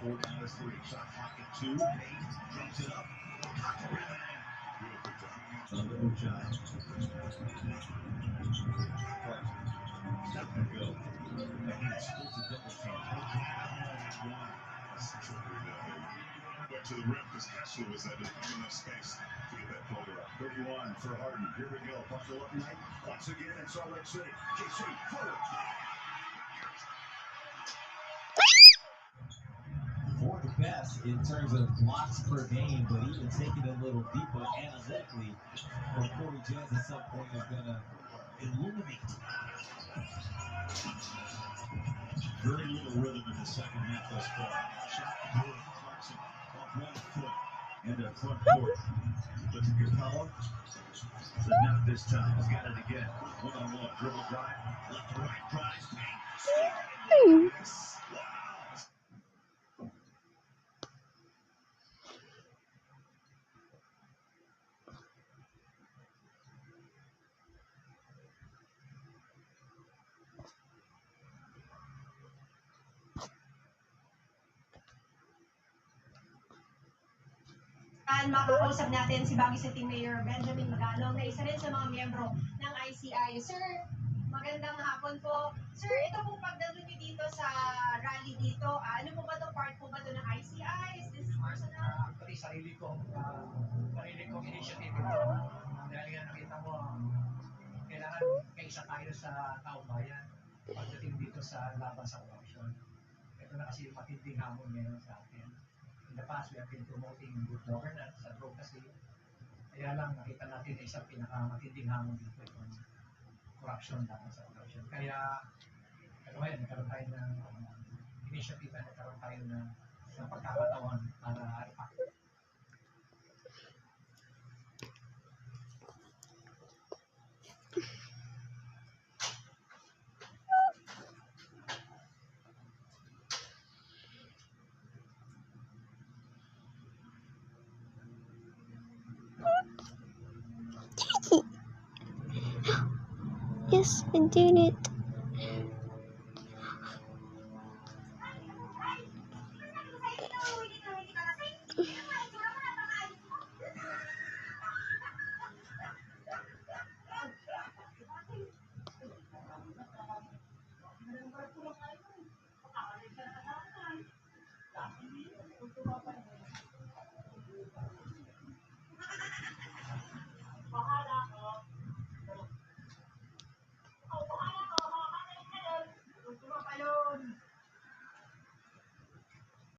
4 down to 3. Shot clock at 2. Payne drums it up. Got the rebound. Beautiful job. Stop and go. Against split the double team. Went to the rim because Kessler was there. There's not enough space to get that floater up. 31 for Harden. Here we go. Buckle up night. Once again in Salt Lake City. KC forward. For the best in terms of blocks per game, but even taking it a little deeper analytically, or Corey Jazz at some point is going to illuminate. Very little rhythm in the second half thus far. Shot good. Clarkson off 1 foot into front court. Look at Capella. But not this time. He's got it again. One-on-one. Dribble drive. Left to right. Drives. Payne. Wow. Makakausap natin si Baguio City Mayor Benjamin Magalong na isa rin sa mga miyembro ng ICI. Sir, magandang hapon po. Sir, ito pong pagdalo niyo dito sa rally dito, ano po ba ito? Part po ba ito ng ICI? Is this personal? Actually, sarili kong initiative ito. Dahil nga nakita mo, kailangan kaisa tayo sa taong bayan pagdating dito sa laban sa corruption. Ito na kasi yung matinding hamon ngayon sa atin. In the past, we have been promoting good governance, advocacy. Kaya lang nakita natin na isang pinakamatinding hamon dito itong corruption, laban sa corruption. Kaya, ngayon, nagkaroon tayo ng initiative na nagkaroon tayo ng pagkakataon para ipact. Yes, I did it.